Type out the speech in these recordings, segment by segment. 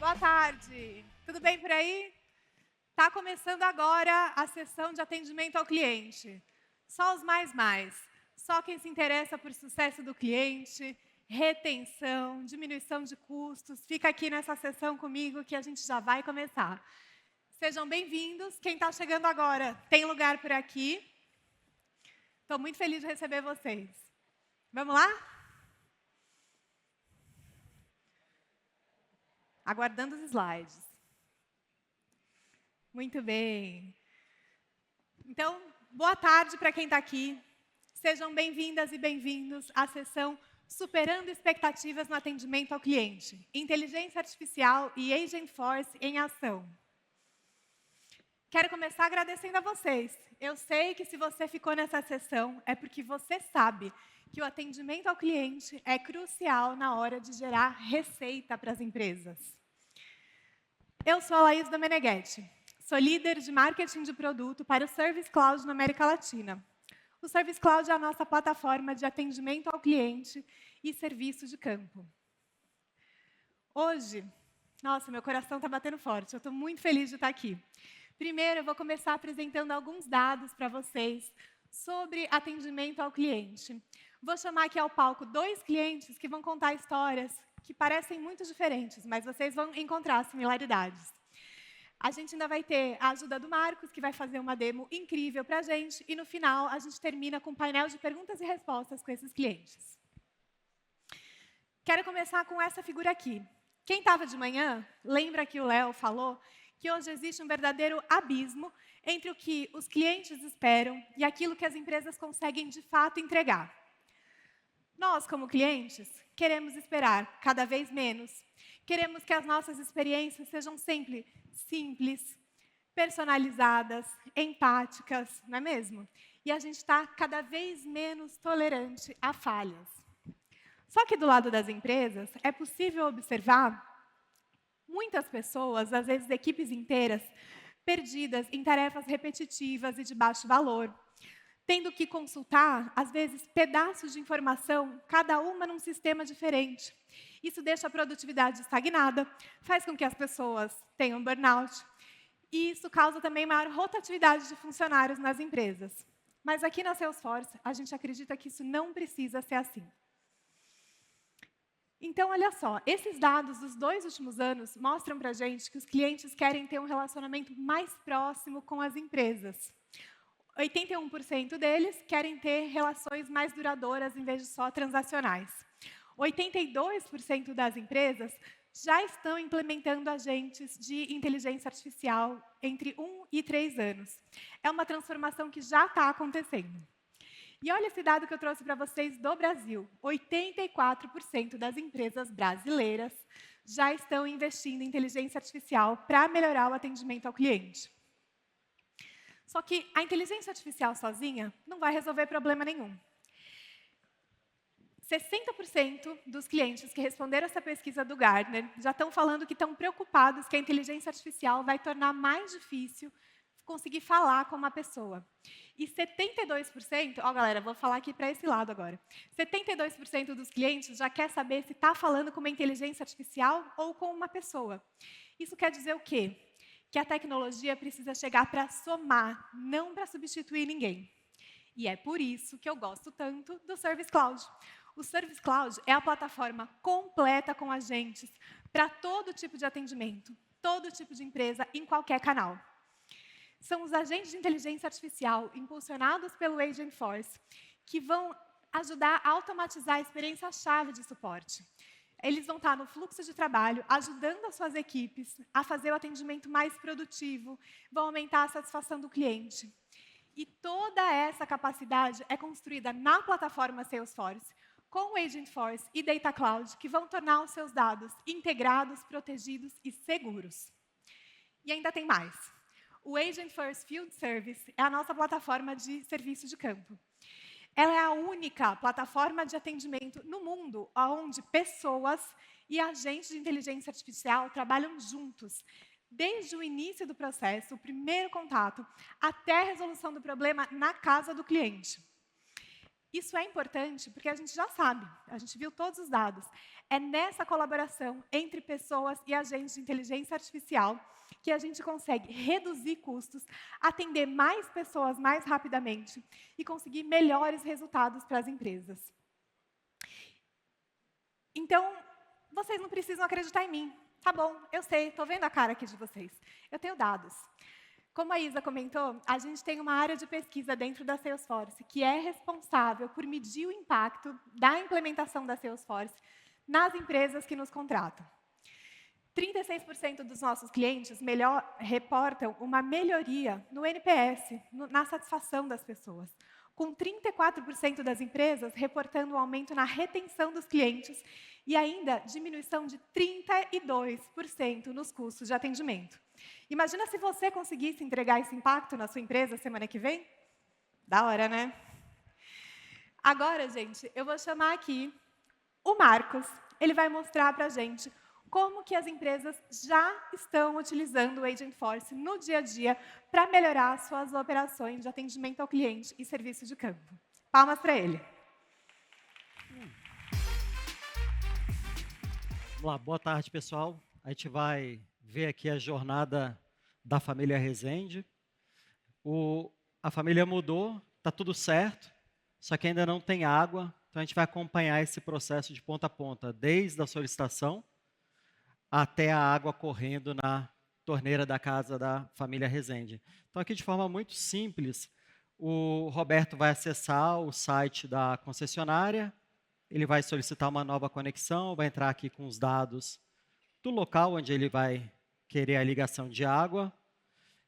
Boa tarde. Tudo bem por aí? Está começando agora a sessão de atendimento ao cliente. Só os mais. Só quem se interessa por sucesso do cliente, retenção, diminuição de custos, fica aqui nessa sessão comigo que a gente já vai começar. Sejam bem-vindos. Quem está chegando agora, tem lugar por aqui. Estou muito feliz de receber vocês. Vamos lá? Aguardando os slides. Muito bem. Então, boa tarde para quem está aqui. Sejam bem-vindas e bem-vindos à sessão Superando Expectativas no Atendimento ao Cliente. Inteligência Artificial e Agentforce em ação. Quero começar agradecendo a vocês. Eu sei que se você ficou nessa sessão é porque você sabe que o atendimento ao cliente é crucial na hora de gerar receita para as empresas. Eu sou a Laís Domeneghetti. Sou líder de marketing de produto para o Service Cloud na América Latina. O Service Cloud é a nossa plataforma de atendimento ao cliente e serviço de campo. Hoje, nossa, meu coração está batendo forte, eu estou muito feliz de estar aqui. Primeiro, eu vou começar apresentando alguns dados para vocês sobre atendimento ao cliente. Vou chamar aqui ao palco 2 clientes que vão contar histórias que parecem muito diferentes, mas vocês vão encontrar similaridades. A gente ainda vai ter a ajuda do Marcos, que vai fazer uma demo incrível para a gente, e no final a gente termina com um painel de perguntas e respostas com esses clientes. Quero começar com essa figura aqui. Quem estava de manhã, lembra que o Léo falou que hoje existe um verdadeiro abismo entre o que os clientes esperam e aquilo que as empresas conseguem de fato entregar. Nós, como clientes, queremos esperar cada vez menos. Queremos que as nossas experiências sejam sempre simples, personalizadas, empáticas, não é mesmo? E a gente está cada vez menos tolerante a falhas. Só que do lado das empresas, é possível observar muitas pessoas, às vezes equipes inteiras, perdidas em tarefas repetitivas e de baixo valor, tendo que consultar, às vezes, pedaços de informação, cada uma num sistema diferente. Isso deixa a produtividade estagnada, faz com que as pessoas tenham burnout, e isso causa também maior rotatividade de funcionários nas empresas. Mas aqui na Salesforce, a gente acredita que isso não precisa ser assim. Então, olha só, esses dados dos 2 últimos anos mostram para a gente que os clientes querem ter um relacionamento mais próximo com as empresas. 81% deles querem ter relações mais duradouras em vez de só transacionais. 82% das empresas já estão implementando agentes de inteligência artificial entre 1 e 3 anos. É uma transformação que já está acontecendo. E olha esse dado que eu trouxe para vocês do Brasil. 84% das empresas brasileiras já estão investindo em inteligência artificial para melhorar o atendimento ao cliente. Só que a inteligência artificial sozinha não vai resolver problema nenhum. 60% dos clientes que responderam essa pesquisa do Gartner já estão falando que estão preocupados que a inteligência artificial vai tornar mais difícil conseguir falar com uma pessoa. E 72%, ó galera, vou falar aqui para esse lado agora. 72% dos clientes já quer saber se está falando com uma inteligência artificial ou com uma pessoa. Isso quer dizer o quê? Que a tecnologia precisa chegar para somar, não para substituir ninguém. E é por isso que eu gosto tanto do Service Cloud. O Service Cloud é a plataforma completa com agentes para todo tipo de atendimento, todo tipo de empresa, em qualquer canal. São os agentes de inteligência artificial impulsionados pelo Agentforce que vão ajudar a automatizar a experiência-chave de suporte. Eles vão estar no fluxo de trabalho, ajudando as suas equipes a fazer o atendimento mais produtivo, vão aumentar a satisfação do cliente. E toda essa capacidade é construída na plataforma Salesforce, com o Agentforce e Data Cloud, que vão tornar os seus dados integrados, protegidos e seguros. E ainda tem mais. O Agentforce Field Service é a nossa plataforma de serviço de campo. Ela é a única plataforma de atendimento no mundo onde pessoas e agentes de inteligência artificial trabalham juntos, desde o início do processo, o primeiro contato, até a resolução do problema na casa do cliente. Isso é importante porque a gente já sabe, a gente viu todos os dados. É nessa colaboração entre pessoas e agentes de inteligência artificial que a gente consegue reduzir custos, atender mais pessoas mais rapidamente e conseguir melhores resultados para as empresas. Então, vocês não precisam acreditar em mim. Tá bom, eu sei, estou vendo a cara aqui de vocês. Eu tenho dados. Como a Isa comentou, a gente tem uma área de pesquisa dentro da Salesforce que é responsável por medir o impacto da implementação da Salesforce nas empresas que nos contratam. 36% dos nossos clientes reportam uma melhoria no NPS, na satisfação das pessoas, com 34% das empresas reportando um aumento na retenção dos clientes e ainda diminuição de 32% nos custos de atendimento. Imagina se você conseguisse entregar esse impacto na sua empresa semana que vem? Da hora, né? Agora, gente, eu vou chamar aqui o Marcos. Ele vai mostrar para a gente como que as empresas já estão utilizando o Agentforce no dia a dia para melhorar suas operações de atendimento ao cliente e serviço de campo. Palmas para ele. Vamos lá, boa tarde, pessoal. A gente vai ver aqui a jornada da família Rezende. A família mudou, está tudo certo, só que ainda não tem água, então a gente vai acompanhar esse processo de ponta a ponta, desde a solicitação até a água correndo na torneira da casa da família Rezende. Então, aqui de forma muito simples, o Roberto vai acessar o site da concessionária, ele vai solicitar uma nova conexão, vai entrar aqui com os dados do local onde ele vai querer a ligação de água,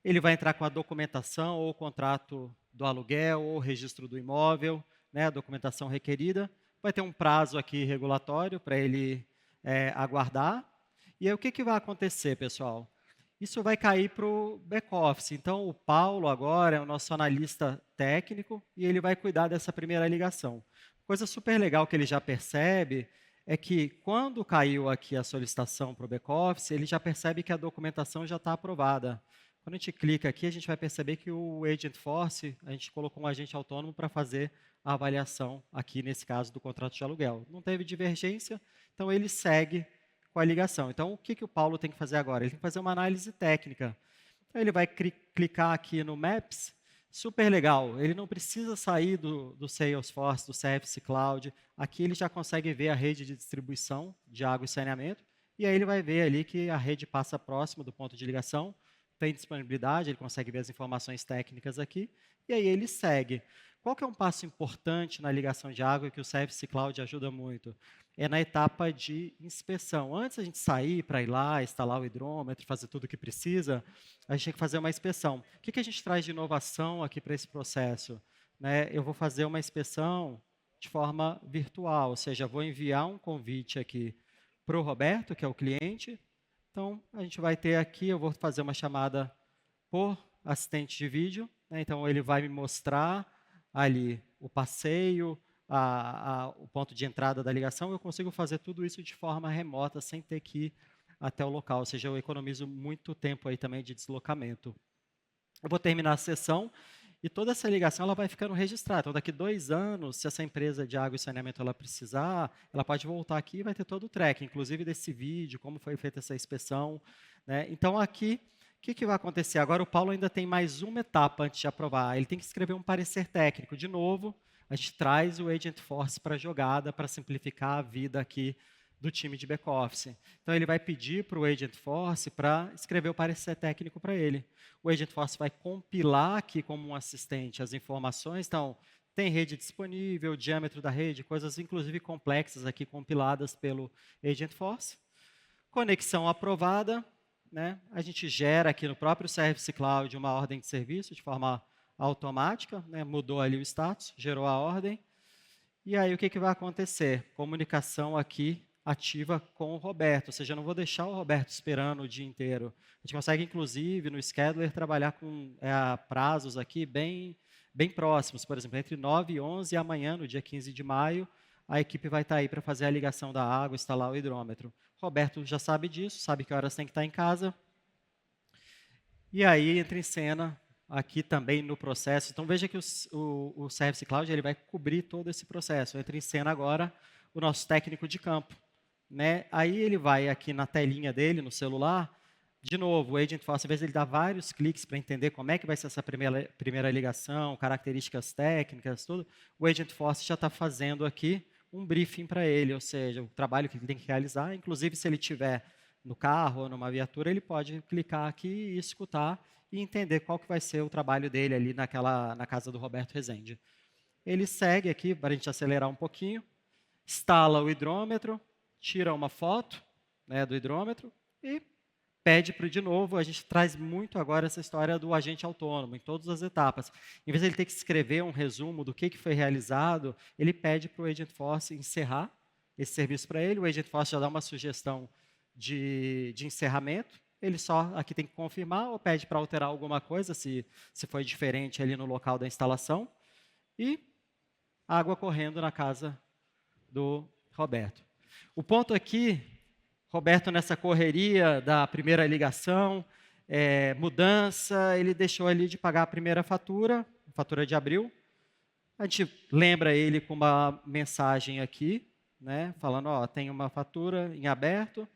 ele vai entrar com a documentação ou o contrato do aluguel ou o registro do imóvel, né, a documentação requerida, vai ter um prazo aqui regulatório para ele aguardar. E aí, o que vai acontecer, pessoal? Isso vai cair para o back-office. Então, o Paulo agora é o nosso analista técnico e ele vai cuidar dessa primeira ligação. Coisa super legal que ele já percebe é que, quando caiu aqui a solicitação para o back-office, ele já percebe que a documentação já está aprovada. Quando a gente clica aqui, a gente vai perceber que o Agentforce, a gente colocou um agente autônomo para fazer a avaliação, aqui nesse caso, do contrato de aluguel. Não teve divergência, então ele segue com a ligação. Então, o que o Paulo tem que fazer agora? Ele tem que fazer uma análise técnica. Então, ele vai clicar aqui no Maps, super legal. Ele não precisa sair do Salesforce, do CFC Cloud. Aqui ele já consegue ver a rede de distribuição de água e saneamento, e aí ele vai ver ali que a rede passa próximo do ponto de ligação, tem disponibilidade, ele consegue ver as informações técnicas aqui, e aí ele segue. Qual que é um passo importante na ligação de água que o CFC Cloud ajuda muito? É na etapa de inspeção. Antes da gente sair para ir lá, instalar o hidrômetro, fazer tudo o que precisa, a gente tem que fazer uma inspeção. O que a gente traz de inovação aqui para esse processo? Né, eu vou fazer uma inspeção de forma virtual, ou seja, vou enviar um convite aqui para o Roberto, que é o cliente. Então, a gente vai ter aqui, eu vou fazer uma chamada por assistente de vídeo. Né, então, ele vai me mostrar ali o passeio, o ponto de entrada da ligação, eu consigo fazer tudo isso de forma remota, sem ter que ir até o local, ou seja, eu economizo muito tempo aí também de deslocamento. Eu vou terminar a sessão e toda essa ligação ela vai ficando registrada. Então, daqui 2 anos, se essa empresa de água e saneamento ela precisar, ela pode voltar aqui e vai ter todo o track, inclusive desse vídeo, como foi feita essa inspeção. Né? Então, aqui, o que vai acontecer? Agora, o Paulo ainda tem mais uma etapa antes de aprovar. Ele tem que escrever um parecer técnico. De novo, a gente traz o Agentforce para a jogada, para simplificar a vida aqui do time de back-office. Então, ele vai pedir para o Agentforce para escrever o parecer técnico para ele. O Agentforce vai compilar aqui como um assistente as informações. Então, tem rede disponível, diâmetro da rede, coisas inclusive complexas aqui compiladas pelo Agentforce. Conexão aprovada. Né? A gente gera aqui no próprio Service Cloud uma ordem de serviço de forma automática, né? Mudou ali o status, gerou a ordem. E aí o que vai acontecer? Comunicação aqui ativa com o Roberto, ou seja, eu não vou deixar o Roberto esperando o dia inteiro. A gente consegue, inclusive, no Scheduler, trabalhar com prazos aqui bem próximos. Por exemplo, entre 9 e 11 e amanhã, no dia 15 de maio, a equipe vai estar aí para fazer a ligação da água, instalar o hidrômetro. Roberto já sabe disso, sabe que horas tem que estar em casa. E aí entra em cena aqui também no processo. Então, veja que o Service Cloud ele vai cobrir todo esse processo. Entra em cena agora o nosso técnico de campo, né? Aí ele vai aqui na telinha dele, no celular. De novo, o Agentforce, às vezes, ele dá vários cliques para entender como é que vai ser essa primeira ligação, características técnicas, tudo. O Agentforce já está fazendo aqui um briefing para ele, ou seja, o trabalho que ele tem que realizar. Inclusive, se ele estiver no carro ou numa viatura, ele pode clicar aqui e escutar e entender qual que vai ser o trabalho dele ali na casa do Roberto Rezende. Ele segue aqui, para a gente acelerar um pouquinho, instala o hidrômetro, tira uma foto, né, do hidrômetro e pede para, de novo, a gente traz muito agora essa história do agente autônomo, em todas as etapas. Em vez de ele ter que escrever um resumo do que foi realizado, ele pede para o Agentforce encerrar esse serviço para ele, o Agentforce já dá uma sugestão de encerramento, ele só aqui tem que confirmar ou pede para alterar alguma coisa, se foi diferente ali no local da instalação, e água correndo na casa do Roberto. O ponto aqui, Roberto, nessa correria da primeira ligação, mudança, ele deixou ali de pagar a primeira fatura de abril. A gente lembra ele com uma mensagem aqui, né, falando, ó, tem uma fatura em aberto.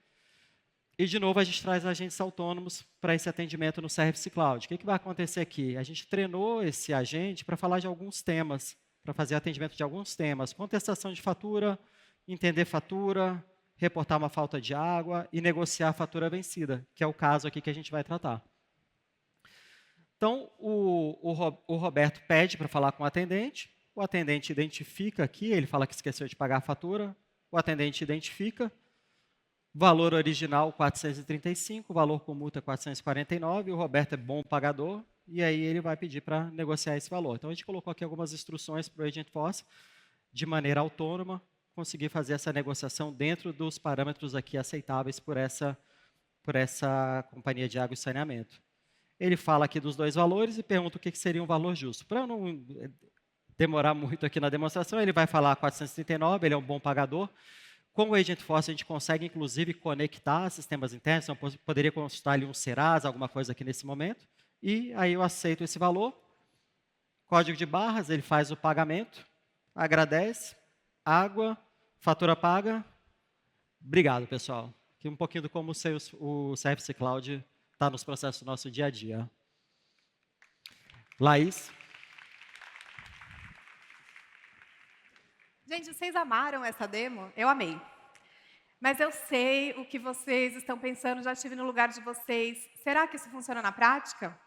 E, de novo, a gente traz agentes autônomos para esse atendimento no Service Cloud. O que vai acontecer aqui? A gente treinou esse agente para falar de alguns temas, para fazer atendimento de alguns temas. Contestação de fatura, entender fatura, reportar uma falta de água e negociar a fatura vencida, que é o caso aqui que a gente vai tratar. Então, o Roberto pede para falar com o atendente identifica aqui, ele fala que esqueceu de pagar a fatura, o atendente identifica, valor original 435, valor com multa 449, o Roberto é bom pagador, e aí ele vai pedir para negociar esse valor. Então, a gente colocou aqui algumas instruções para o Agentforce, de maneira autônoma, conseguir fazer essa negociação dentro dos parâmetros aqui aceitáveis por essa companhia de água e saneamento. Ele fala aqui dos dois valores e pergunta o que seria um valor justo. Para eu não demorar muito aqui na demonstração, ele vai falar 439, ele é um bom pagador. Com o Agentforce, a gente consegue, inclusive, conectar sistemas internos, então poderia consultar ali um Serasa, alguma coisa aqui nesse momento, e aí eu aceito esse valor, código de barras, ele faz o pagamento, agradece, água, fatura paga, obrigado, pessoal. Aqui um pouquinho de como o Service Cloud está nos processos do nosso dia a dia. Laís. Gente, vocês amaram essa demo? Eu amei. Mas eu sei o que vocês estão pensando, já estive no lugar de vocês. Será que isso funciona na prática?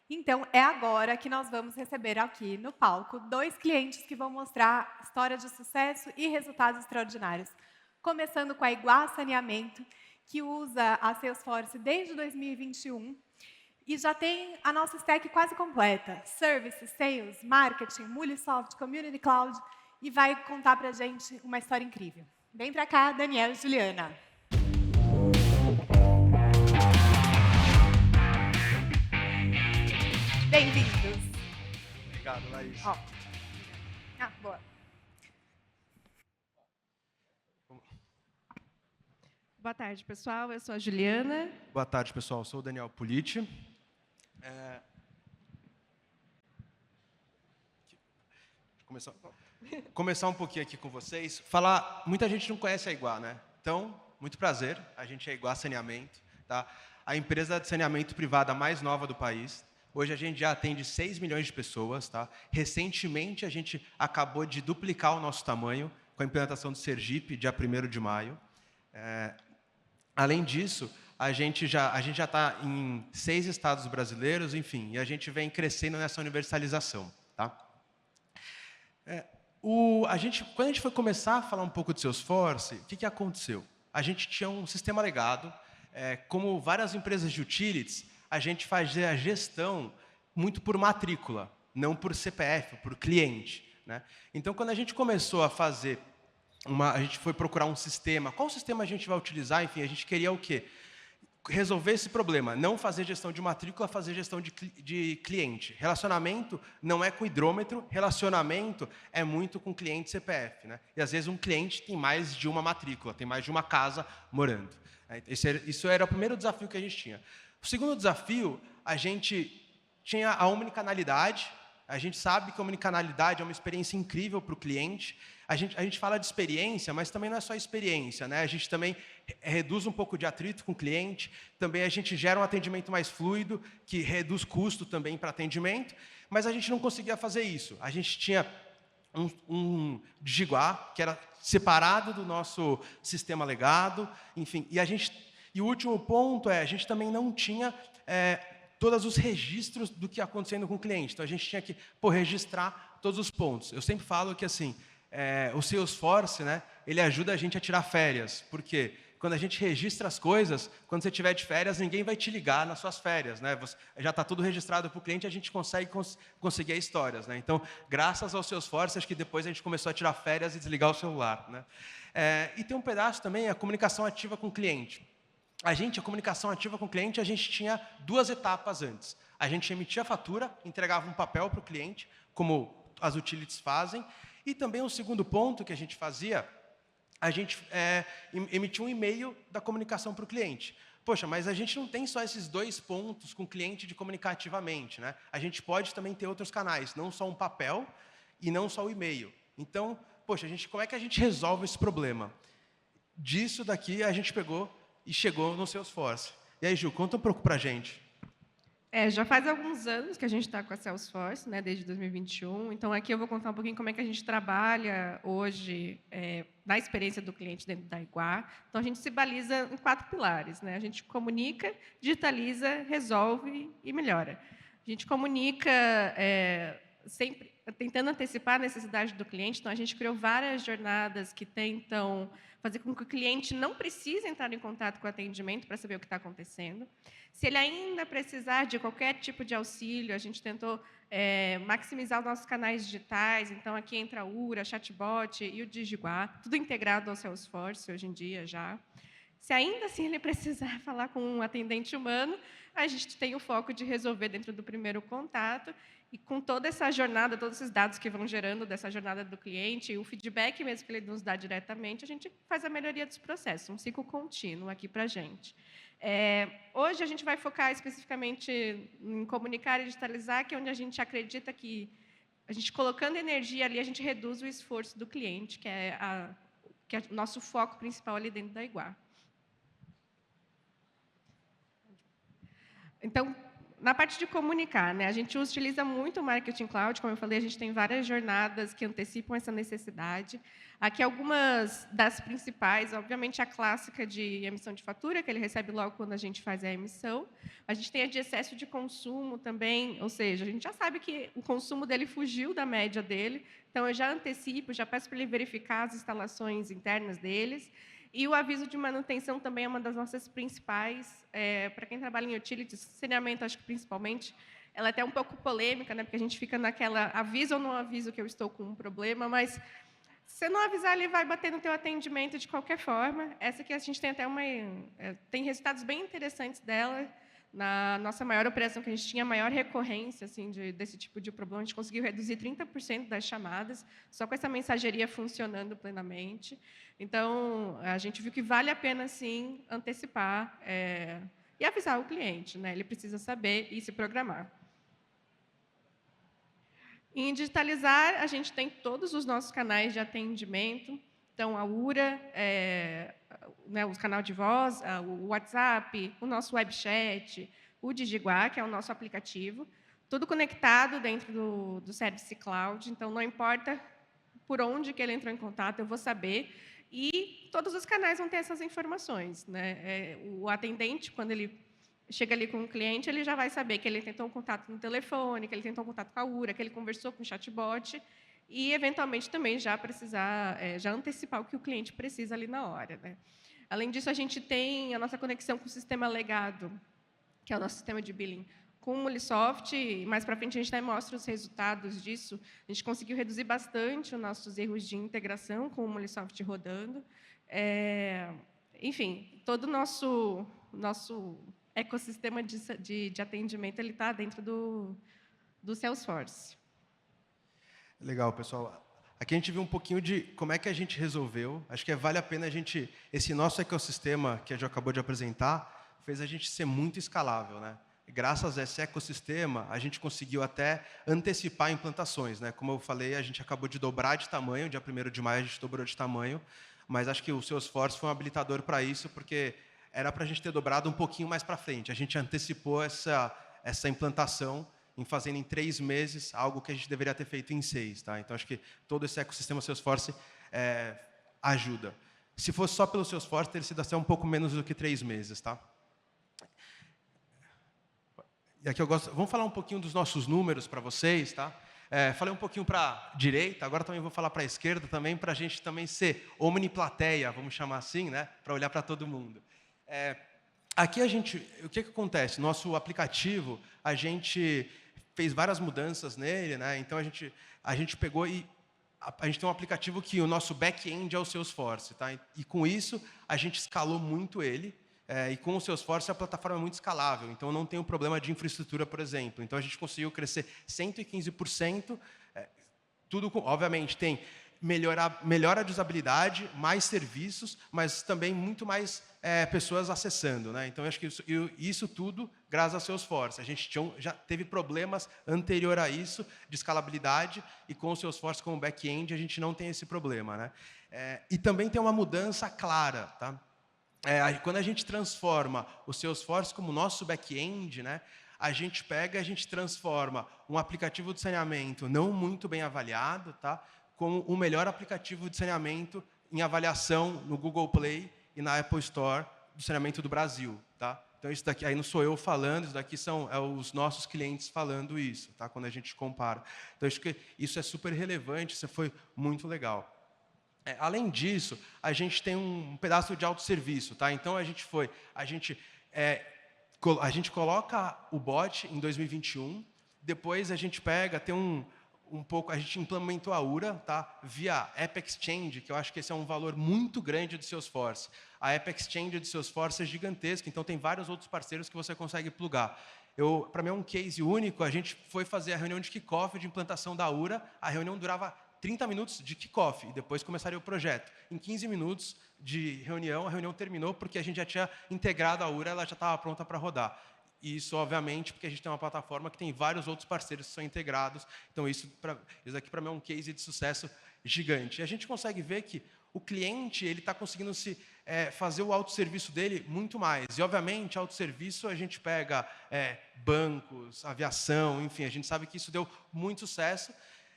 Então, é agora que nós vamos receber aqui no palco 2 clientes que vão mostrar histórias de sucesso e resultados extraordinários. Começando com a Iguá Saneamento, que usa a Salesforce desde 2021 e já tem a nossa stack quase completa. Service, Sales, Marketing, Mulisoft, Community Cloud, e vai contar para a gente uma história incrível. Vem para cá, Daniel e Juliana. Bem-vindos. Obrigado, Laís. Ó. Boa. Boa tarde, pessoal. Eu sou a Juliana. Boa tarde, pessoal. Eu sou o Daniel Politi. Começar um pouquinho aqui com vocês. Muita gente não conhece a Iguá, né? Então, muito prazer. A gente é a Iguá Saneamento, tá? A empresa de saneamento privada mais nova do país. Hoje a gente já atende 6 milhões de pessoas, tá? Recentemente a gente acabou de duplicar o nosso tamanho com a implantação do Sergipe, dia 1º de maio. Além disso, a gente já está em 6 estados brasileiros, enfim, e a gente vem crescendo nessa universalização, tá? Quando a gente foi começar a falar um pouco de Salesforce, o que aconteceu? A gente tinha um sistema legado, como várias empresas de utilities, a gente fazia a gestão muito por matrícula, não por CPF, por cliente, né? Então, quando a gente começou a fazer, a gente foi procurar um sistema, qual sistema a gente vai utilizar, enfim, a gente queria o quê? Resolver esse problema, não fazer gestão de matrícula, fazer gestão de cliente. Relacionamento não é com hidrômetro, relacionamento é muito com cliente CPF, né? E às vezes um cliente tem mais de uma matrícula, tem mais de uma casa morando. Isso era o primeiro desafio que a gente tinha. O segundo desafio, a gente tinha a omnicanalidade. A gente sabe que a omnicanalidade é uma experiência incrível para o cliente. A gente fala de experiência, mas também não é só experiência, né? A gente também reduz um pouco de atrito com o cliente, também a gente gera um atendimento mais fluido, que reduz custo também para atendimento, mas a gente não conseguia fazer isso. A gente tinha um Digiguá, que era separado do nosso sistema legado, enfim. E o último ponto a gente também não tinha todos os registros do que ia acontecendo com o cliente. Então, a gente tinha que registrar todos os pontos. Eu sempre falo que assim, o Salesforce, né, ele ajuda a gente a tirar férias. Por quê? Quando a gente registra as coisas, quando você estiver de férias, ninguém vai te ligar nas suas férias, né? Já está tudo registrado para o cliente, a gente consegue conseguir histórias, né? Então, graças ao Salesforce, acho que depois a gente começou a tirar férias e desligar o celular, né? E tem um pedaço também, a comunicação ativa com o cliente. A comunicação ativa com o cliente, a gente tinha 2 etapas antes. A gente emitia a fatura, entregava um papel para o cliente, como as utilities fazem, e também o segundo ponto que a gente fazia, a gente emitia um e-mail da comunicação para o cliente. Poxa, mas a gente não tem só esses 2 pontos com o cliente de comunicar ativamente, né? A gente pode também ter outros canais, não só um papel e não só o e-mail. Então, poxa, como é que a gente resolve esse problema? Disso daqui a gente pegou e chegou no Salesforce. E aí, Ju, conta um pouco para a gente. Já faz alguns anos que a gente está com a Salesforce, né, desde 2021. Então, aqui eu vou contar um pouquinho como é que a gente trabalha hoje na experiência do cliente dentro da Iguá. Então, a gente se baliza em 4 pilares, né? A gente comunica, digitaliza, resolve e melhora. A gente comunica sempre tentando antecipar a necessidade do cliente. Então, a gente criou várias jornadas que tentam fazer com que o cliente não precise entrar em contato com o atendimento para saber o que está acontecendo. Se ele ainda precisar de qualquer tipo de auxílio, a gente tentou maximizar os nossos canais digitais. Então, aqui entra a URA, chatbot e o Digiguá, tudo integrado ao Salesforce hoje em dia já. Se ainda assim ele precisar falar com um atendente humano, a gente tem o foco de resolver dentro do primeiro contato. E com toda essa jornada, todos esses dados que vão gerando dessa jornada do cliente, e o feedback mesmo que ele nos dá diretamente, a gente faz a melhoria dos processos, um ciclo contínuo aqui para a gente. Hoje a gente vai focar especificamente em comunicar e digitalizar, que é onde a gente acredita que a gente colocando energia ali, a gente reduz o esforço do cliente, que é o nosso foco principal ali dentro da Iguá. Então, na parte de comunicar, né, a gente utiliza muito o Marketing Cloud. Como eu falei, a gente tem várias jornadas que antecipam essa necessidade. Aqui, algumas das principais, obviamente, a clássica de emissão de fatura, que ele recebe logo quando a gente faz a emissão. A gente tem a de excesso de consumo também, ou seja, a gente já sabe que o consumo dele fugiu da média dele, então eu já antecipo, já peço para ele verificar as instalações internas deles. E o aviso de manutenção também é uma das nossas principais, para quem trabalha em utilities, saneamento, acho que principalmente, ela é até um pouco polêmica, né, porque a gente fica naquela, aviso ou não aviso que eu estou com um problema, mas se você não avisar, ele vai bater no teu atendimento de qualquer forma. Essa aqui a gente tem até tem resultados bem interessantes dela. Na nossa maior operação, que a gente tinha maior recorrência assim, desse tipo de problema, a gente conseguiu reduzir 30% das chamadas, só com essa mensageria funcionando plenamente. Então, a gente viu que vale a pena, sim, antecipar e avisar o cliente, né? Ele precisa saber e se programar. Em digitalizar, a gente tem todos os nossos canais de atendimento. Então, a URA, né, o canal de voz, o WhatsApp, o nosso web chat, o Digiguá, que é o nosso aplicativo, tudo conectado dentro do Service Cloud. Então, não importa por onde que ele entrou em contato, eu vou saber. E todos os canais vão ter essas informações, né? O atendente, quando ele chega ali com o cliente, ele já vai saber que ele tentou um contato no telefone, que ele tentou um contato com a URA, que ele conversou com o chatbot, e, eventualmente, também já precisar, já antecipar o que o cliente precisa ali na hora, né? Além disso, a gente tem a nossa conexão com o sistema legado, que é o nosso sistema de billing, com o Mulisoft. E mais para frente, a gente até mostra os resultados disso. A gente conseguiu reduzir bastante os nossos erros de integração com o Mulisoft rodando. Enfim, todo o nosso ecossistema de atendimento está dentro do Salesforce. Legal, pessoal. Aqui a gente viu um pouquinho de como é que a gente resolveu. Acho que vale a pena esse nosso ecossistema que a gente acabou de apresentar, fez a gente ser muito escalável, né? graças a esse ecossistema, a gente conseguiu até antecipar implantações, né? Como eu falei, a gente acabou de dobrar de tamanho, dia 1º de maio a gente dobrou de tamanho, mas acho que o Salesforce foi um habilitador para isso, porque era para a gente ter dobrado um pouquinho mais para frente. A gente antecipou essa implantação fazendo em 3 meses, algo que a gente deveria ter feito em 6. Tá? Então, acho que todo esse ecossistema Salesforce ajuda. Se fosse só pelo Salesforce, teria sido até um pouco menos do que 3 meses. Tá? E aqui vamos falar um pouquinho dos nossos números para vocês. Tá? Falei um pouquinho para a direita, agora também vou falar para a esquerda, também para a gente também ser omniplateia, vamos chamar assim, né? Para olhar para todo mundo. Aqui o que acontece? Nosso aplicativo, a gente fez várias mudanças nele, né? Então a gente pegou e a gente tem um aplicativo que o nosso back-end é o Salesforce, tá? E com isso a gente escalou muito ele. E com o Salesforce a plataforma é muito escalável, então não tem um problema de infraestrutura, por exemplo. Então a gente conseguiu crescer 115%. Tudo obviamente tem melhora de usabilidade, mais serviços, mas também muito mais pessoas acessando, né? Então, acho que isso tudo graças ao Salesforce. A gente já teve problemas anterior a isso, de escalabilidade, e com o Salesforce como back-end, a gente não tem esse problema, né? E também tem uma mudança clara, tá? Quando a gente transforma o Salesforce como nosso back-end, né? A gente transforma um aplicativo de saneamento não muito bem avaliado, tá? Como o melhor aplicativo de saneamento em avaliação no Google Play e na Apple Store do saneamento do Brasil. Tá? Então, isso daqui aí não sou eu falando, isso daqui são os nossos clientes falando isso, tá? Quando a gente compara. Então, acho que isso é super relevante, isso foi muito legal. Além disso, a gente tem um pedaço de autosserviço. Tá? Então, a gente coloca o bot em 2021, depois a gente tem a gente implementou a URA, tá? Via App Exchange, que eu acho que esse é um valor muito grande do Salesforce. A App Exchange do Salesforce é gigantesca, então tem vários outros parceiros que você consegue plugar. Para mim é um case único, a gente foi fazer a reunião de kickoff de implantação da URA, a reunião durava 30 minutos de kickoff, e depois começaria o projeto. Em 15 minutos de reunião, a reunião terminou porque a gente já tinha integrado a URA, ela já estava pronta para rodar. E isso, obviamente, porque a gente tem uma plataforma que tem vários outros parceiros que são integrados. Então, isso aqui, para mim, é um case de sucesso gigante. E a gente consegue ver que o cliente está conseguindo fazer o autosserviço dele muito mais. E, obviamente, autosserviço, a gente pega bancos, aviação, enfim, a gente sabe que isso deu muito sucesso.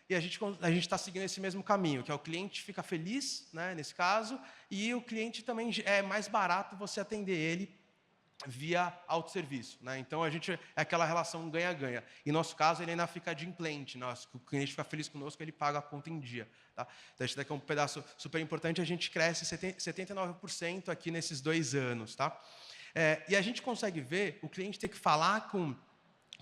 E a gente está seguindo esse mesmo caminho, que é o cliente fica feliz, né, nesse caso, e o cliente também é mais barato você atender ele via autosserviço, né? Então, é aquela relação ganha-ganha. Em nosso caso, ele ainda fica adimplente. O cliente fica feliz conosco, ele paga a conta em dia. Tá? Então, esse daqui é um pedaço super importante. A gente cresce 79% aqui nesses 2 anos. Tá? E a gente consegue ver o cliente ter que falar com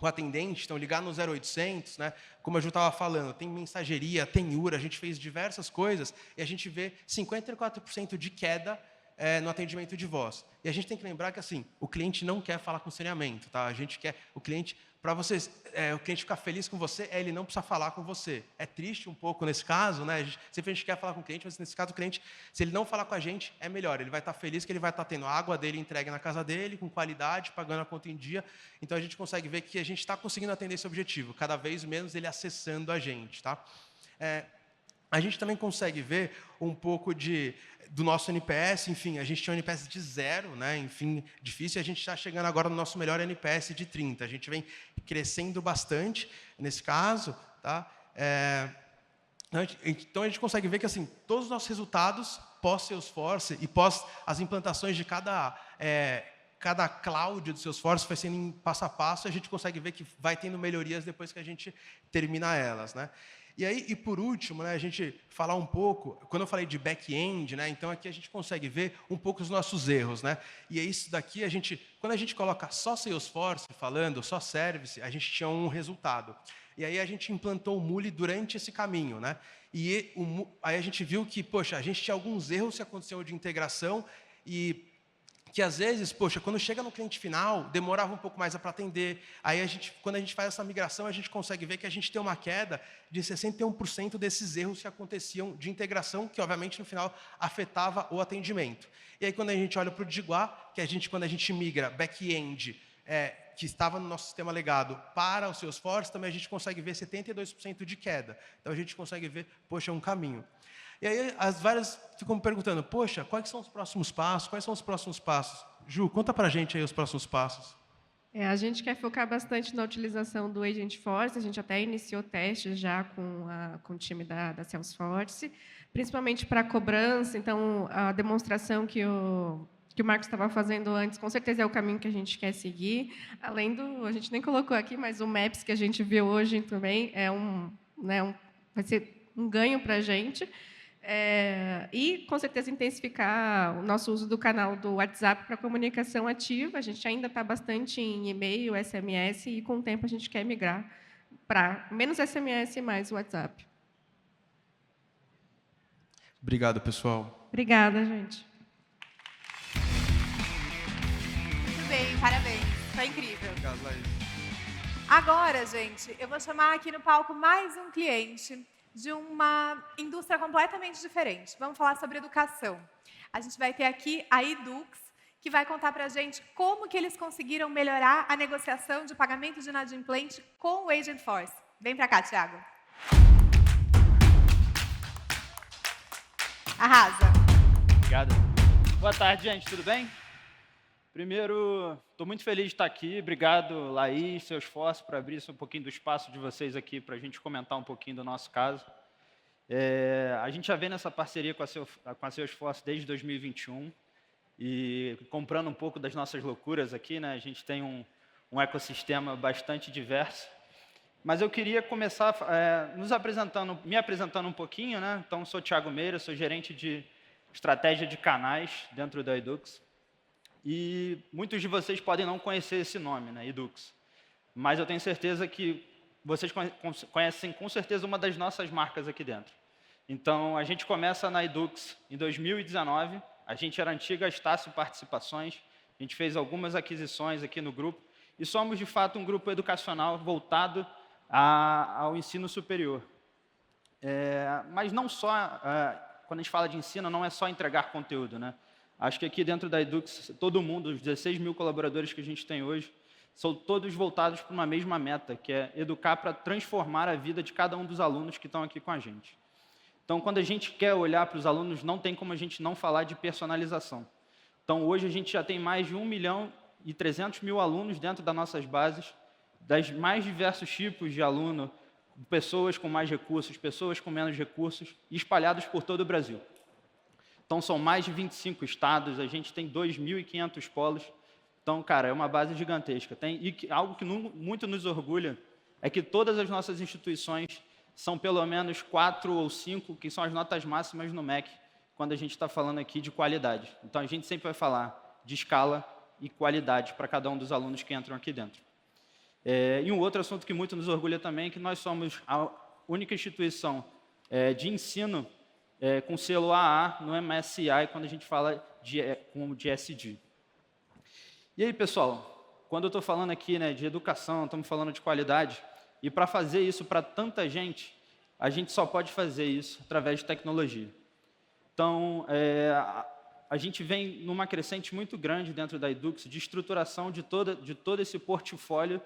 o atendente, então ligar no 0800, né? Como a Ju estava falando, tem mensageria, tem URA, a gente fez diversas coisas e a gente vê 54% de queda no atendimento de voz. E a gente tem que lembrar que assim, o cliente não quer falar com saneamento, tá? A gente quer o cliente, para vocês, o cliente ficar feliz com você, ele não precisa falar com você. É triste um pouco nesse caso, né? Sempre a gente quer falar com o cliente, mas nesse caso o cliente, se ele não falar com a gente, é melhor. Ele vai estar feliz que ele vai estar tendo a água dele entregue na casa dele, com qualidade, pagando a conta em dia. Então a gente consegue ver que a gente está conseguindo atender esse objetivo, cada vez menos ele acessando a gente, tá? A gente também consegue ver um pouco do nosso NPS, enfim, a gente tinha um NPS de 0, né? Enfim, difícil, e a gente está chegando agora no nosso melhor NPS de 30. A gente vem crescendo bastante nesse caso. Tá? Então, a gente consegue ver que assim, todos os nossos resultados, pós-Salesforce e pós as implantações de cada cloud do Salesforce foi sendo em passo a passo, a gente consegue ver que vai tendo melhorias depois que a gente termina elas. Né? E aí, e por último, né, a gente falar um pouco, quando eu falei de back-end, né, então aqui a gente consegue ver um pouco os nossos erros. Né? E é isso daqui, quando a gente coloca só Salesforce falando, só Service, a gente tinha um resultado. E aí a gente implantou o Mule durante esse caminho. Né? E aí a gente viu que, poxa, a gente tinha alguns erros que aconteciam de integração e que às vezes, poxa, quando chega no cliente final, demorava um pouco mais para atender. Aí, quando a gente faz essa migração, a gente consegue ver que a gente tem uma queda de 61% desses erros que aconteciam de integração, que, obviamente, no final, afetava o atendimento. E aí, quando a gente olha para o Digua, quando a gente migra back-end que estava no nosso sistema legado para o Salesforce, também a gente consegue ver 72% de queda. Então, a gente consegue ver, poxa, é um caminho. E aí, as várias ficam me perguntando, poxa, quais são os próximos passos? Quais são os próximos passos? Ju, conta para a gente aí os próximos passos. A gente quer focar bastante na utilização do Agentforce, a gente até iniciou testes já com o time da Salesforce, principalmente para cobrança, então a demonstração que o Marcos estava fazendo antes, com certeza é o caminho que a gente quer seguir, além do, a gente nem colocou aqui, mas o Maps que a gente viu hoje também vai ser um ganho para a gente. E, com certeza, intensificar o nosso uso do canal do WhatsApp para comunicação ativa. A gente ainda está bastante em e-mail, SMS, e, com o tempo, a gente quer migrar para menos SMS e mais WhatsApp. Obrigado, pessoal. Obrigada, gente. Muito bem, parabéns. Foi incrível. Obrigado, Laís. Agora, gente, eu vou chamar aqui no palco mais um cliente de uma indústria completamente diferente. Vamos falar sobre educação. A gente vai ter aqui a Edux, que vai contar para a gente como que eles conseguiram melhorar a negociação de pagamento de inadimplente com o Agentforce. Vem para cá, Thiago. Arrasa. Obrigado. Boa tarde, gente. Tudo bem? Primeiro, estou muito feliz de estar aqui. Obrigado, Laís, Salesforce, por abrir um pouquinho do espaço de vocês aqui para a gente comentar um pouquinho do nosso caso. A gente já vem nessa parceria com a Salesforce desde 2021 e comprando um pouco das nossas loucuras aqui, né? A gente tem um ecossistema bastante diverso. Mas eu queria começar me apresentando um pouquinho, né? Então, sou Thiago Meira, sou gerente de estratégia de canais dentro da Edux. E muitos de vocês podem não conhecer esse nome, né, Edux. Mas eu tenho certeza que vocês conhecem com certeza uma das nossas marcas aqui dentro. Então, a gente começa na Edux em 2019. A gente era a antiga Estácio Participações. A gente fez algumas aquisições aqui no grupo. E somos, de fato, um grupo educacional voltado ao ensino superior. Mas não só, quando a gente fala de ensino, não é só entregar conteúdo, né? Acho que aqui dentro da Edux, todo mundo, os 16 mil colaboradores que a gente tem hoje, são todos voltados para uma mesma meta, que é educar para transformar a vida de cada um dos alunos que estão aqui com a gente. Então, quando a gente quer olhar para os alunos, não tem como a gente não falar de personalização. Então, hoje a gente já tem mais de 1.300.000 alunos dentro das nossas bases, das mais diversos tipos de aluno, pessoas com mais recursos, pessoas com menos recursos, espalhados por todo o Brasil. Então, são mais de 25 estados, a gente tem 2.500 polos. Então, cara, é uma base gigantesca. Algo que muito nos orgulha é que todas as nossas instituições são pelo menos 4 ou 5, que são as notas máximas no MEC, quando a gente está falando aqui de qualidade. Então, a gente sempre vai falar de escala e qualidade para cada um dos alunos que entram aqui dentro. E um outro assunto que muito nos orgulha também é que nós somos a única instituição de ensino com selo AA no MSCI, quando a gente fala de ESG. E aí, pessoal, quando eu estou falando aqui, né, de educação, estamos falando de qualidade, e para fazer isso para tanta gente, a gente só pode fazer isso através de tecnologia. Então, a gente vem numa crescente muito grande dentro da Edux de estruturação de todo esse portfólio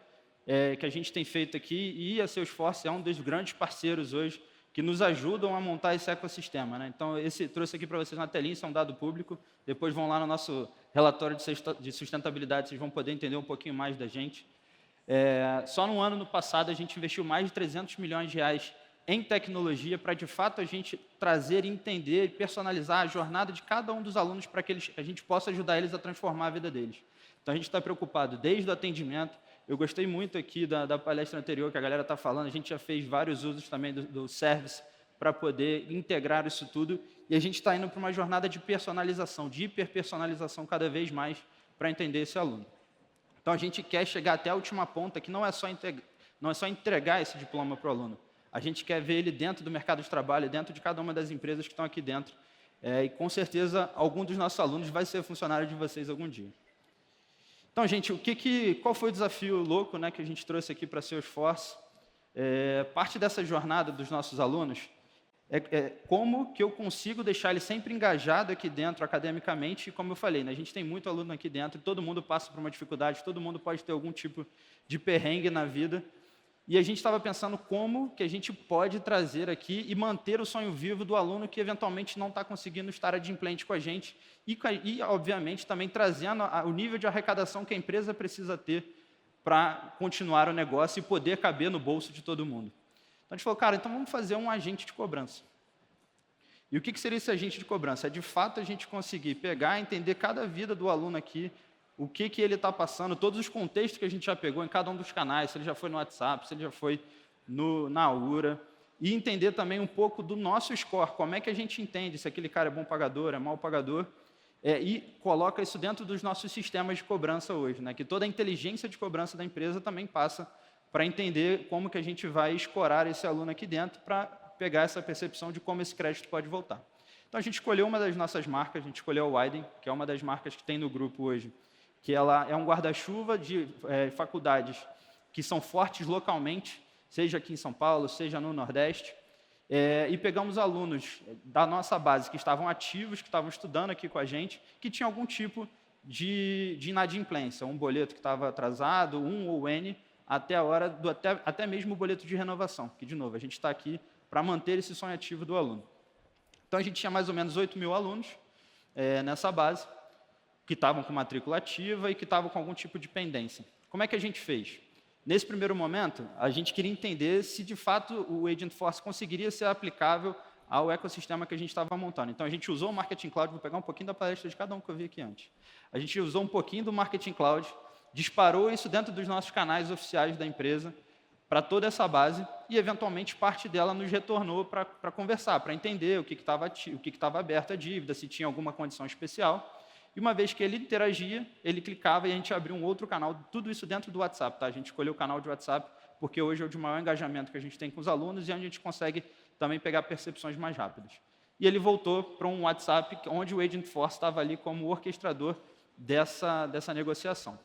que a gente tem feito aqui, e a Salesforce é um dos grandes parceiros hoje que nos ajudam a montar esse ecossistema, né? Então, trouxe aqui para vocês uma telinha, isso é um dado público, depois vão lá no nosso relatório de sustentabilidade, vocês vão poder entender um pouquinho mais da gente. Só no ano passado, a gente investiu mais de 300 milhões de reais em tecnologia para, de fato, a gente trazer, entender e personalizar a jornada de cada um dos alunos para que a gente possa ajudar eles a transformar a vida deles. Então, a gente está preocupado desde o atendimento. Eu gostei muito aqui da palestra anterior que a galera está falando, a gente já fez vários usos também do service para poder integrar isso tudo, e a gente está indo para uma jornada de personalização, de hiperpersonalização cada vez mais para entender esse aluno. Então, a gente quer chegar até a última ponta, que não é só entregar esse diploma para o aluno, a gente quer ver ele dentro do mercado de trabalho, dentro de cada uma das empresas que estão aqui dentro, e com certeza algum dos nossos alunos vai ser funcionário de vocês algum dia. Então, gente, qual foi o desafio louco, né, que a gente trouxe aqui para a Salesforce? Parte dessa jornada dos nossos alunos como que eu consigo deixar ele sempre engajado aqui dentro academicamente, e como eu falei, né, a gente tem muito aluno aqui dentro, todo mundo passa por uma dificuldade, todo mundo pode ter algum tipo de perrengue na vida, e a gente estava pensando como que a gente pode trazer aqui e manter o sonho vivo do aluno que eventualmente não está conseguindo estar adimplente com a gente, e obviamente, também trazendo o nível de arrecadação que a empresa precisa ter para continuar o negócio e poder caber no bolso de todo mundo. Então, a gente falou, cara, então vamos fazer um agente de cobrança. E o que seria esse agente de cobrança? É, de fato, a gente conseguir pegar, entender cada vida do aluno aqui, o que ele está passando, todos os contextos que a gente já pegou em cada um dos canais, se ele já foi no WhatsApp, se ele já foi na URA, e entender também um pouco do nosso score, como é que a gente entende se aquele cara é bom pagador, é mau pagador, e coloca isso dentro dos nossos sistemas de cobrança hoje, né? Que toda a inteligência de cobrança da empresa também passa para entender como que a gente vai escorar esse aluno aqui dentro para pegar essa percepção de como esse crédito pode voltar. Então, a gente escolheu uma das nossas marcas, a gente escolheu a Widen, que é uma das marcas que tem no grupo hoje, que ela é um guarda-chuva de faculdades que são fortes localmente, seja aqui em São Paulo, seja no Nordeste, e pegamos alunos da nossa base que estavam ativos, que estavam estudando aqui com a gente, que tinham algum tipo de inadimplência, um boleto que estava atrasado, um ou N, até a hora até mesmo o boleto de renovação, que, de novo, a gente está aqui para manter esse sonho ativo do aluno. Então, a gente tinha mais ou menos 8.000 alunos nessa base, que estavam com matrícula ativa e que estavam com algum tipo de pendência. Como é que a gente fez? Nesse primeiro momento, a gente queria entender se, de fato, o Agentforce conseguiria ser aplicável ao ecossistema que a gente estava montando. Então, a gente usou o Marketing Cloud, vou pegar um pouquinho da palestra de cada um que eu vi aqui antes. A gente usou um pouquinho do Marketing Cloud, disparou isso dentro dos nossos canais oficiais da empresa, para toda essa base, e, eventualmente, parte dela nos retornou para conversar, para entender o que estava aberto a dívida, se tinha alguma condição especial. E uma vez que ele interagia, ele clicava e a gente abriu um outro canal, tudo isso dentro do WhatsApp. Tá? A gente escolheu o canal de WhatsApp porque hoje é o de maior engajamento que a gente tem com os alunos e onde a gente consegue também pegar percepções mais rápidas. E ele voltou para um WhatsApp onde o Agentforce estava ali como orquestrador dessa negociação.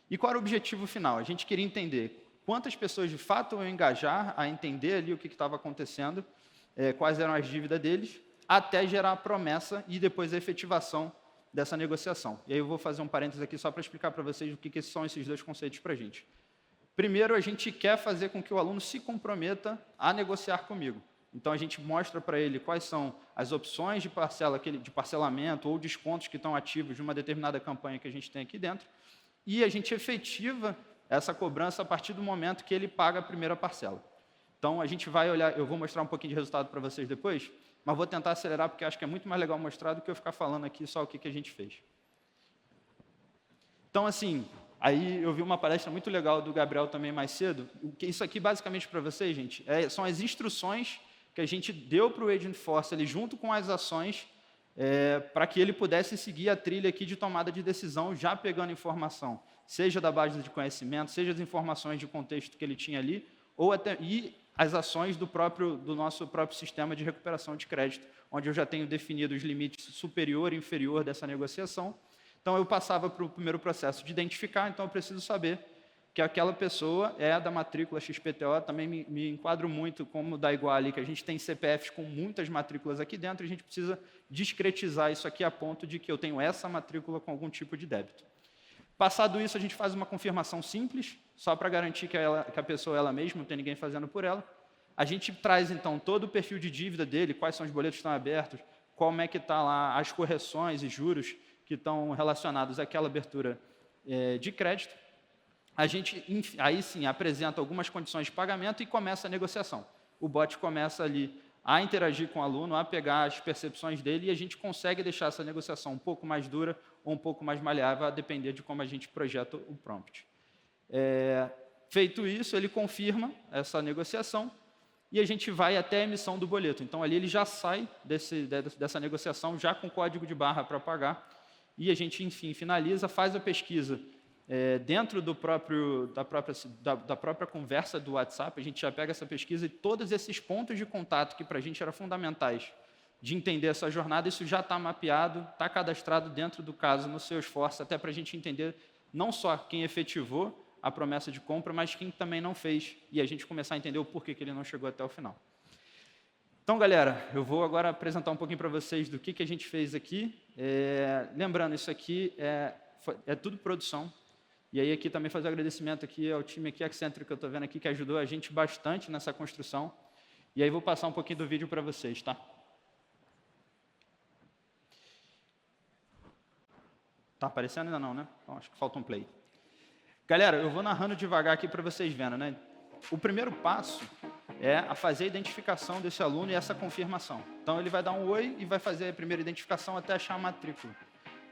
E qual era o objetivo final? A gente queria entender quantas pessoas de fato iam engajar a entender ali o que estava acontecendo, quais eram as dívidas deles, até gerar a promessa e depois a efetivação dessa negociação. E aí eu vou fazer um parênteses aqui só para explicar para vocês o que são esses dois conceitos para a gente. Primeiro, a gente quer fazer com que o aluno se comprometa a negociar comigo. Então, a gente mostra para ele quais são as opções de parcelamento ou descontos que estão ativos de uma determinada campanha que a gente tem aqui dentro, e a gente efetiva essa cobrança a partir do momento que ele paga a primeira parcela. Então, a gente vai olhar, eu vou mostrar um pouquinho de resultado para vocês depois, mas vou tentar acelerar, porque acho que é muito mais legal mostrar do que eu ficar falando aqui só o que a gente fez. Então, assim, aí eu vi uma palestra muito legal do Gabriel também mais cedo. Isso aqui, basicamente, para vocês, gente, são as instruções que a gente deu para o Agentforce, ali, junto com as ações, para que ele pudesse seguir a trilha aqui de tomada de decisão, já pegando informação, seja da base de conhecimento, seja das informações de contexto que ele tinha ali, ou até as ações do nosso próprio sistema de recuperação de crédito, onde eu já tenho definido os limites superior e inferior dessa negociação. Então, eu passava para o primeiro processo de identificar, então eu preciso saber que aquela pessoa é da matrícula XPTO, também me enquadro muito como da Igual ali, que a gente tem CPFs com muitas matrículas aqui dentro, e a gente precisa discretizar isso aqui a ponto de que eu tenho essa matrícula com algum tipo de débito. Passado isso, a gente faz uma confirmação simples, só para garantir que a pessoa é ela mesma, não tem ninguém fazendo por ela. A gente traz, então, todo o perfil de dívida dele, quais são os boletos que estão abertos, como é que está lá as correções e juros que estão relacionados àquela abertura de crédito. A gente, aí sim, apresenta algumas condições de pagamento e começa a negociação. O bot começa ali a interagir com o aluno, a pegar as percepções dele, e a gente consegue deixar essa negociação um pouco mais dura ou um pouco mais maleável, a depender de como a gente projeta o prompt. Feito isso, ele confirma essa negociação e a gente vai até a emissão do boleto. Então, ali ele já sai dessa negociação, já com código de barra para pagar, e a gente, enfim, finaliza, faz a pesquisa dentro da própria conversa do WhatsApp. A gente já pega essa pesquisa e todos esses pontos de contato que para a gente eram fundamentais de entender essa jornada, isso já está mapeado, está cadastrado dentro do caso no Salesforce, até para a gente entender não só quem efetivou a promessa de compra, mas quem também não fez, e a gente começar a entender o porquê que ele não chegou até o final. Então, galera, eu vou agora apresentar um pouquinho para vocês do que a gente fez aqui. Lembrando, isso aqui é tudo produção. E aí aqui também fazer um agradecimento aqui ao time aqui, Accenture, que eu estou vendo aqui, que ajudou a gente bastante nessa construção. E aí vou passar um pouquinho do vídeo para vocês, tá? Tá aparecendo ainda não, né? Então, acho que falta um play. Galera, eu vou narrando devagar aqui para vocês vendo, né? O primeiro passo é a fazer a identificação desse aluno e essa confirmação. Então, ele vai dar um oi e vai fazer a primeira identificação até achar a matrícula.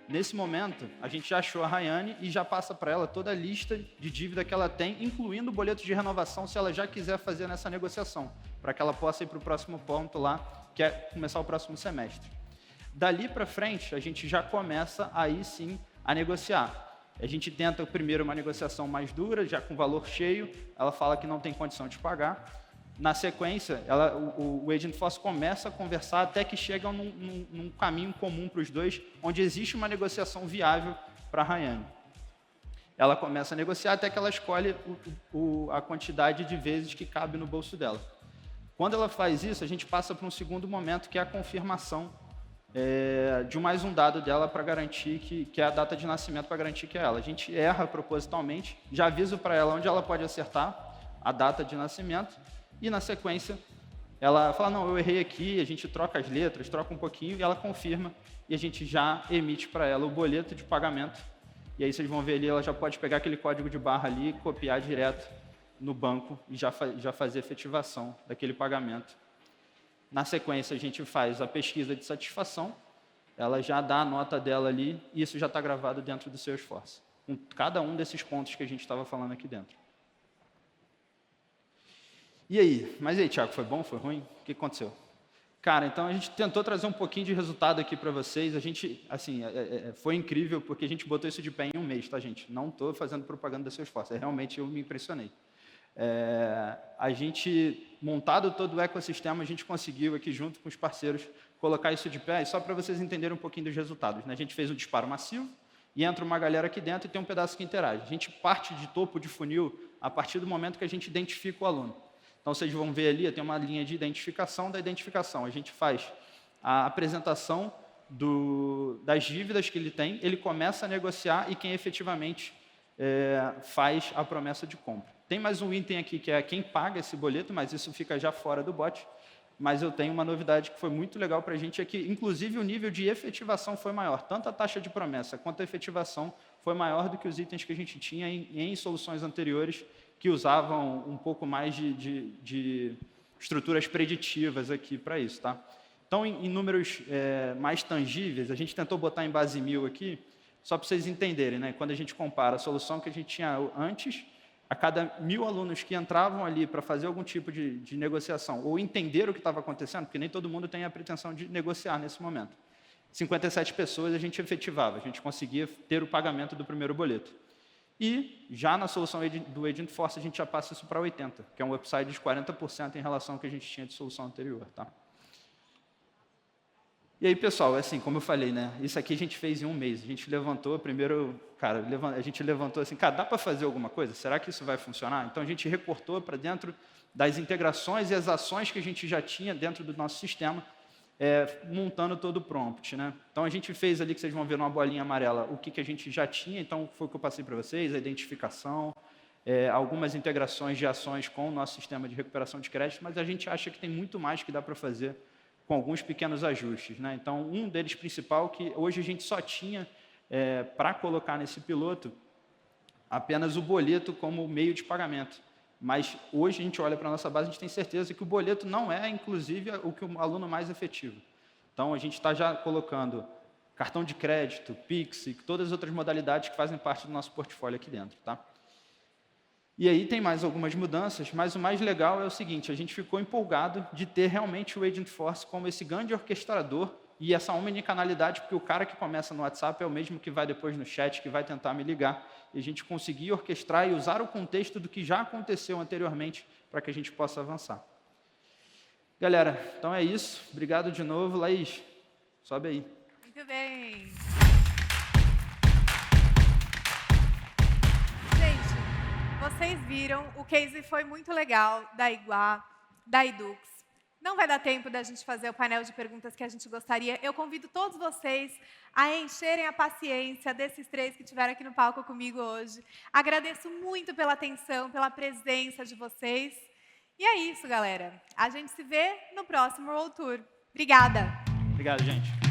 Nesse momento, a gente já achou a Rayane e já passa para ela toda a lista de dívida que ela tem, incluindo o boleto de renovação, se ela já quiser fazer nessa negociação, para que ela possa ir para o próximo ponto lá, que é começar o próximo semestre. Dali para frente, a gente já começa aí sim a negociar. A gente tenta primeiro uma negociação mais dura, já com valor cheio, ela fala que não tem condição de pagar. Na sequência, o Agent Force começa a conversar até que chega num caminho comum para os dois, onde existe uma negociação viável para a Rayane. Ela começa a negociar até que ela escolhe a quantidade de vezes que cabe no bolso dela. Quando ela faz isso, a gente passa para um segundo momento, que é a confirmação de mais um dado dela para garantir que é a data de nascimento, para garantir que é ela. A gente erra propositalmente, já aviso para ela onde ela pode acertar a data de nascimento, e na sequência ela fala, não, eu errei aqui, a gente troca as letras, troca um pouquinho, e ela confirma, e a gente já emite para ela o boleto de pagamento. E aí vocês vão ver ali, ela já pode pegar aquele código de barra ali, copiar direto no banco e já fazer a efetivação daquele pagamento. Na sequência, a gente faz a pesquisa de satisfação, ela já dá a nota dela ali, e isso já está gravado dentro do Salesforce, com cada um desses pontos que a gente estava falando aqui dentro. E aí? Mas e aí, Thiago, foi bom, foi ruim? O que aconteceu? Cara, então a gente tentou trazer um pouquinho de resultado aqui para vocês. A gente, assim, foi incrível, porque a gente botou isso de pé em um mês, tá, gente? Não estou fazendo propaganda da Salesforce, realmente eu me impressionei. A gente, montado todo o ecossistema, a gente conseguiu aqui junto com os parceiros colocar isso de pé, e só para vocês entenderem um pouquinho dos resultados, né? A gente fez um disparo massivo, e entra uma galera aqui dentro e tem um pedaço que interage. A gente parte de topo de funil a partir do momento que a gente identifica o aluno. Então, vocês vão ver ali, tem uma linha de identificação da identificação. A gente faz a apresentação das dívidas que ele tem, ele começa a negociar e quem efetivamente faz a promessa de compra. Tem mais um item aqui, que é quem paga esse boleto, mas isso fica já fora do bot. Mas eu tenho uma novidade que foi muito legal para a gente, é que, inclusive, o nível de efetivação foi maior. Tanto a taxa de promessa quanto a efetivação foi maior do que os itens que a gente tinha em soluções anteriores, que usavam um pouco mais de estruturas preditivas aqui para isso. Tá? Então, em números mais tangíveis, a gente tentou botar em base 1000 aqui, só para vocês entenderem, né? Quando a gente compara a solução que a gente tinha antes, a cada 1000 alunos que entravam ali para fazer algum tipo de negociação, ou entender o que estava acontecendo, porque nem todo mundo tem a pretensão de negociar nesse momento, 57 pessoas a gente efetivava, a gente conseguia ter o pagamento do primeiro boleto. E já na solução do Agent Force, a gente já passa isso para 80, que é um upside de 40% em relação ao que a gente tinha de solução anterior. Tá? E aí, pessoal, assim, como eu falei, né, isso aqui a gente fez em um mês. A gente levantou primeiro, cara, a gente levantou assim, cara, dá para fazer alguma coisa? Será que isso vai funcionar? Então, a gente recortou para dentro das integrações e as ações que a gente já tinha dentro do nosso sistema, montando todo o prompt. Né? Então, a gente fez ali, que vocês vão ver numa bolinha amarela, o que a gente já tinha. Então, foi o que eu passei para vocês, a identificação, algumas integrações de ações com o nosso sistema de recuperação de crédito, mas a gente acha que tem muito mais que dá para fazer com alguns pequenos ajustes. Né? Então, um deles principal, que hoje a gente só tinha para colocar nesse piloto apenas o boleto como meio de pagamento. Mas hoje a gente olha para a nossa base, a gente tem certeza que o boleto não é, inclusive, o que o aluno mais efetivo. Então, a gente está já colocando cartão de crédito, Pix e todas as outras modalidades que fazem parte do nosso portfólio aqui dentro. Tá? E aí tem mais algumas mudanças, mas o mais legal é o seguinte, a gente ficou empolgado de ter realmente o Agent Force como esse grande orquestrador e essa omnicanalidade, porque o cara que começa no WhatsApp é o mesmo que vai depois no chat, que vai tentar me ligar, e a gente conseguir orquestrar e usar o contexto do que já aconteceu anteriormente para que a gente possa avançar. Galera, então é isso. Obrigado de novo. Laís, sobe aí. Muito bem. Vocês viram, o case foi muito legal da Iguá, da Edux. Não vai dar tempo da gente fazer o painel de perguntas que a gente gostaria. Eu convido todos vocês a encherem a paciência desses 3 que estiveram aqui no palco comigo hoje. Agradeço muito pela atenção, pela presença de vocês. E é isso, galera. A gente se vê no próximo World Tour. Obrigada. Obrigado, gente.